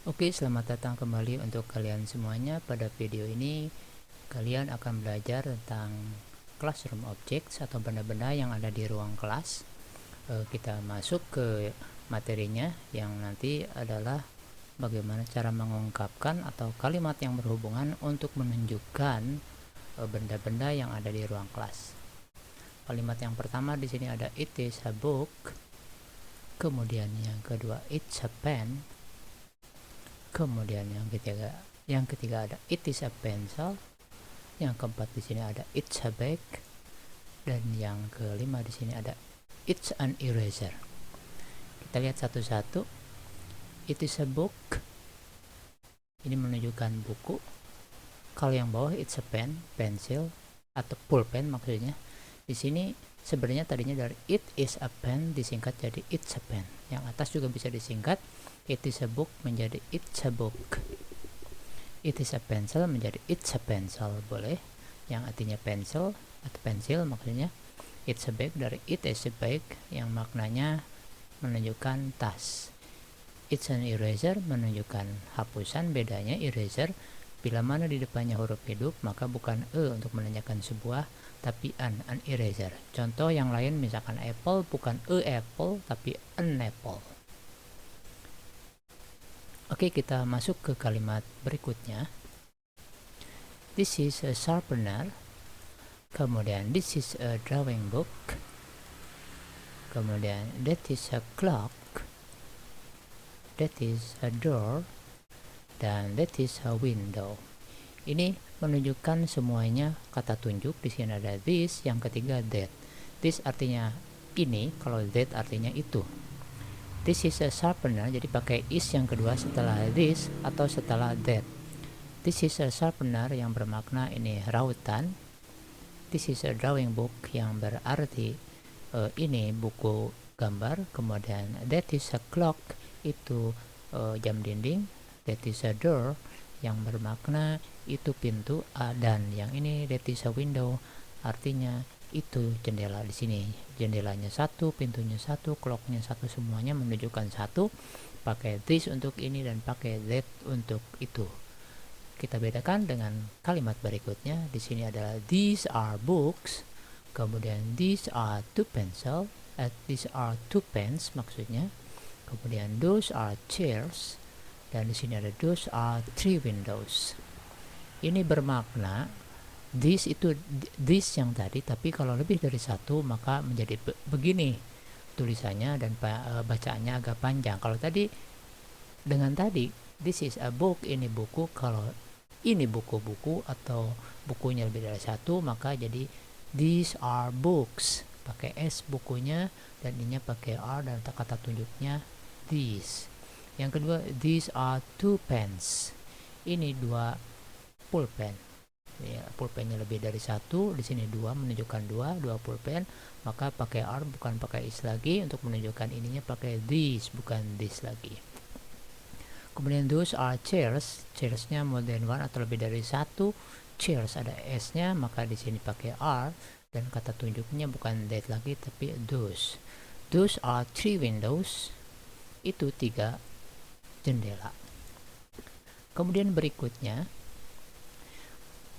Oke, selamat datang kembali untuk kalian semuanya. Pada video ini kalian akan belajar tentang classroom objects atau benda-benda yang ada di ruang kelas. Kita masuk ke materinya yang nanti adalah bagaimana cara mengungkapkan atau kalimat yang berhubungan untuk menunjukkan benda-benda yang ada di ruang kelas. Kalimat yang pertama di sini ada it is a book. Kemudian yang kedua it's a pen. Kemudian yang ketiga ada it is a pencil. Yang keempat di sini ada it's a bag. Dan yang kelima di sini ada it's an eraser. Kita lihat satu-satu. It is a book. Ini menunjukkan buku. Kalau yang bawah it's a pen, pencil atau pulpen maksudnya. Di sini sebenarnya tadinya dari it is a pen disingkat jadi it's a pen. Yang atas juga bisa disingkat it is a book menjadi it's a book. It is a pencil menjadi it's a pencil, boleh. Yang artinya pencil atau pensil maksudnya. It's a bag dari it is a bag yang maknanya menunjukkan tas. It's an eraser menunjukkan hapusan. Bedanya eraser bila mana di depannya huruf hidup maka bukan e untuk menanyakan sebuah, tapi an eraser. Contoh yang lain misalkan apple bukan apple tapi an apple. Oke, kita masuk ke kalimat berikutnya. This is a sharpener. Kemudian this is a drawing book. Kemudian that is a clock. That is a door. Dan that is a window. Ini menunjukkan semuanya kata tunjuk. Di sini ada this, yang ketiga that. This artinya ini, kalau that artinya itu. This is a sharpener, jadi pakai is yang kedua setelah this atau setelah that. This is a sharpener yang bermakna ini rautan. This is a drawing book yang berarti ini buku gambar. Kemudian that is a clock, itu jam dinding. That is a door yang bermakna itu pintu. Dan yang ini that is a window artinya itu jendela. Di sini jendelanya satu, pintunya satu, clocknya satu, semuanya menunjukkan satu. Pakai this untuk ini dan pakai that untuk itu. Kita bedakan dengan kalimat berikutnya. Di sini adalah these are books. Kemudian these are two pencil. These are two pens maksudnya. Kemudian those are chairs. Dan di sini ada those are three windows. Ini bermakna this itu this yang tadi, tapi kalau lebih dari satu maka menjadi begini tulisannya dan bacaannya agak panjang. Kalau tadi dengan tadi this is a book, ini buku. Kalau ini buku-buku atau bukunya lebih dari satu maka jadi these are books, pakai s bukunya dan ininya pakai r dan kata tunjuknya these. Yang kedua these are two pens, ini dua pulpen. Ya, pulpennya lebih dari satu, di sini dua menunjukkan dua pulpen, maka pakai r bukan pakai is lagi. Untuk menunjukkan ininya pakai this bukan this lagi. Kemudian those are chairs, chairsnya more than one atau lebih dari satu. Chairs ada s nya maka di sini pakai r dan kata tunjuknya bukan that lagi tapi those. Those are three windows, itu tiga jendela. Kemudian berikutnya,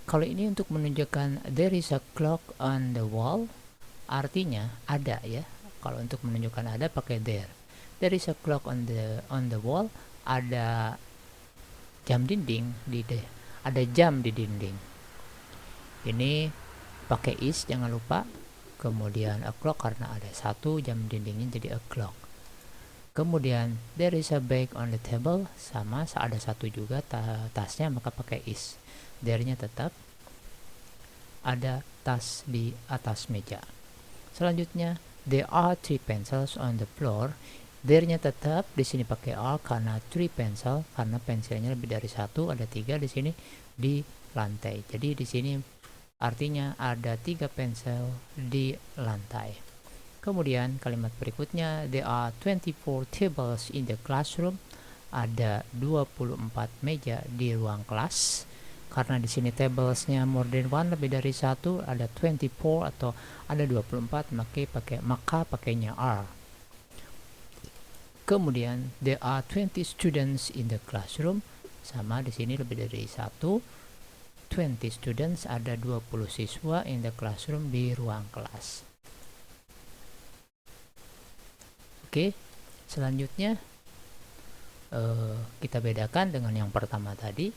kalau ini untuk menunjukkan there is a clock on the wall, artinya ada ya. Kalau untuk menunjukkan ada pakai there. There is a clock on the wall, ada jam dinding ada jam di dinding. Ini pakai is jangan lupa. Kemudian a clock karena ada satu jam dindingnya jadi a clock. Kemudian there is a bag on the table, sama ada satu juga tasnya maka pakai is. There-nya tetap ada tas di atas meja. Selanjutnya there are three pencils on the floor. There-nya tetap di sini pakai r karena three pencil, karena pensilnya lebih dari satu, ada tiga di sini di lantai. Jadi di sini artinya ada tiga pensil di lantai. Kemudian kalimat berikutnya there are 24 tables in the classroom. Ada 24 meja di ruang kelas. Karena di sini tablesnya more than one, lebih dari satu, ada 24 atau ada 24, maka pakainya are. Kemudian there are 20 students in the classroom. Sama di sini lebih dari 1. 20 students, ada 20 siswa in the classroom, di ruang kelas. Oke, selanjutnya kita bedakan dengan yang pertama tadi.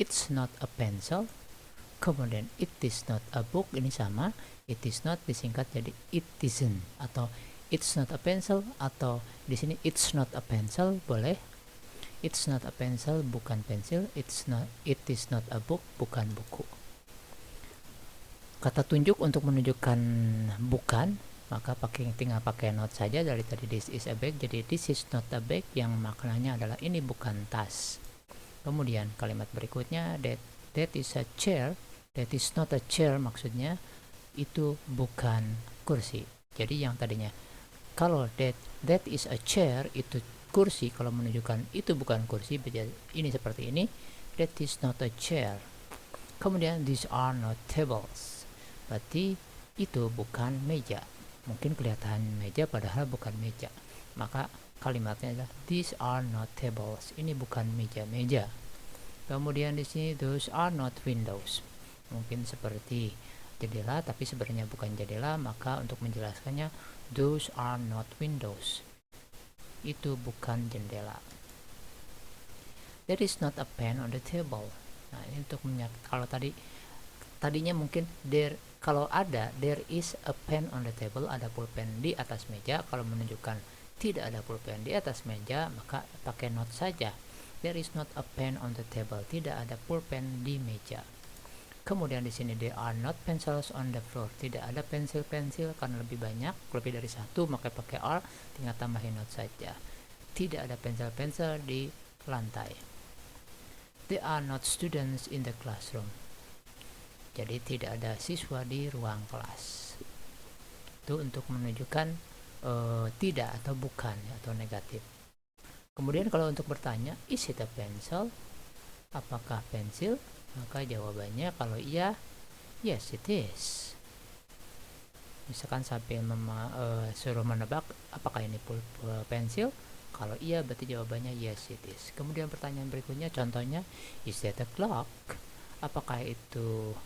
It's not a pencil. Kemudian it is not a book, ini sama. It is not disingkat jadi it isn't, atau it's not a pencil, atau di sini it's not a pencil boleh. It's not a pencil, bukan pensil. It is not a book, bukan buku. Kata tunjuk untuk menunjukkan bukan, maka tinggal pakai not saja. Dari tadi this is a bag, jadi this is not a bag, yang maknanya adalah ini bukan tas. Kemudian kalimat berikutnya, that is a chair. That is not a chair, maksudnya itu bukan kursi. Jadi yang tadinya kalau that is a chair itu kursi, kalau menunjukkan itu bukan kursi, ini seperti ini, that is not a chair. Kemudian these are not tables, berarti itu bukan meja. Mungkin kelihatan meja padahal bukan meja, maka kalimatnya adalah these are not tables, ini bukan meja-meja. Kemudian di sini those are not windows, mungkin seperti jendela tapi sebenarnya bukan jendela, maka untuk menjelaskannya those are not windows, itu bukan jendela. There is not a pen on the table. Nah, ini untuk kalau tadinya mungkin kalau there is a pen on the table, ada pulpen di atas meja. Kalau menunjukkan tidak ada pulpen di atas meja, maka pakai not saja. There is not a pen on the table, tidak ada pulpen di meja. Kemudian di sini there are not pencils on the floor, tidak ada pensil-pensil karena lebih banyak, lebih dari satu, maka pakai are, tinggal tambahin not saja. Tidak ada pensil-pensil di lantai. There are not students in the classroom, jadi tidak ada siswa di ruang kelas. Itu untuk menunjukkan tidak atau bukan atau negatif. Kemudian kalau untuk bertanya, is it a pencil? Apakah pensil? Maka jawabannya kalau iya, yes it is. Misalkan sambil suruh menebak apakah ini pensil, kalau iya berarti jawabannya yes it is. Kemudian pertanyaan berikutnya, contohnya, is that a clock? Apakah itu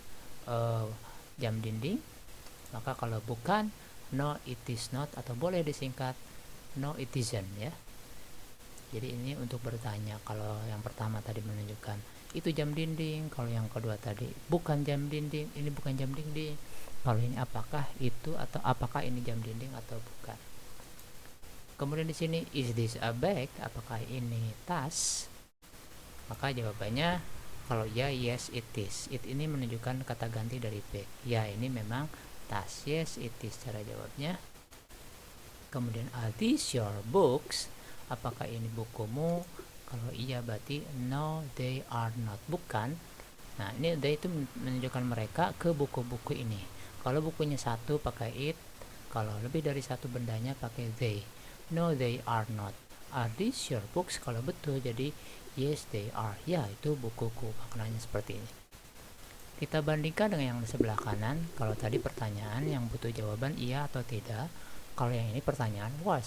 jam dinding? Maka kalau bukan, no it is not, atau boleh disingkat no it isn't ya. Jadi ini untuk bertanya. Kalau yang pertama tadi menunjukkan itu jam dinding, kalau yang kedua tadi bukan jam dinding, ini bukan jam dinding. Kalau ini apakah itu, atau apakah ini jam dinding atau bukan. Kemudian di sini is this a bag? Apakah ini tas? Maka jawabannya kalau ya, yes it is. It ini menunjukkan kata ganti dari bag. Ya, ini memang tas. Yes it is cara jawabnya. Kemudian are these your books? Apakah ini bukumu? Kalau iya berarti no they are not, bukan. Nah, ini they itu menunjukkan mereka ke buku-buku ini. Kalau bukunya satu pakai it, kalau lebih dari satu bendanya pakai they. No they are not. Are these your books? Kalau betul jadi yes they are. Ya, itu bukuku. Maknanya seperti ini. Kita bandingkan dengan yang di sebelah kanan. Kalau tadi pertanyaan yang butuh jawaban iya atau tidak. Kalau yang ini pertanyaan what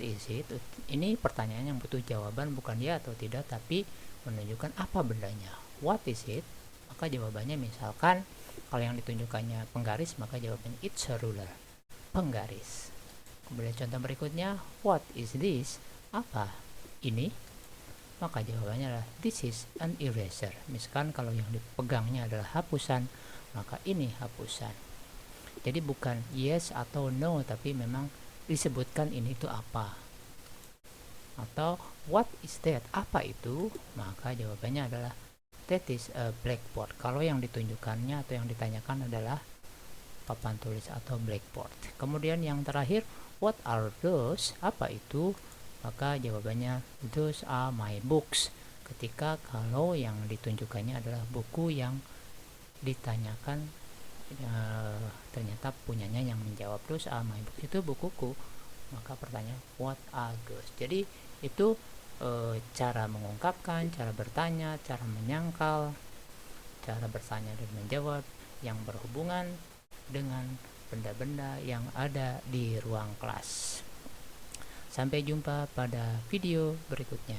is it? Ini pertanyaan yang butuh jawaban bukan ya atau tidak, tapi menunjukkan apa bendanya. What is it? Maka jawabannya misalkan kalau yang ditunjukkannya penggaris, maka jawabannya it's a ruler, penggaris. Kemudian contoh berikutnya, what is this? Apa ini? Maka jawabannya adalah this is an eraser. Misalkan kalau yang dipegangnya adalah hapusan, maka ini hapusan. Jadi bukan yes atau no, tapi memang disebutkan ini itu apa. Atau what is that? Apa itu? Maka jawabannya adalah that is a blackboard. Kalau yang ditunjukkannya atau yang ditanyakan adalah papan tulis atau blackboard. Kemudian yang terakhir, what are those? Apa itu? Maka jawabannya those are my books. Ketika kalau yang ditunjukkannya adalah buku yang ditanyakan ternyata punyanya yang menjawab those are my books, itu bukuku, maka pertanyaan what are those. Jadi itu cara mengungkapkan, cara bertanya, cara menyangkal, cara bertanya dan menjawab yang berhubungan dengan benda-benda yang ada di ruang kelas. Sampai jumpa pada video berikutnya.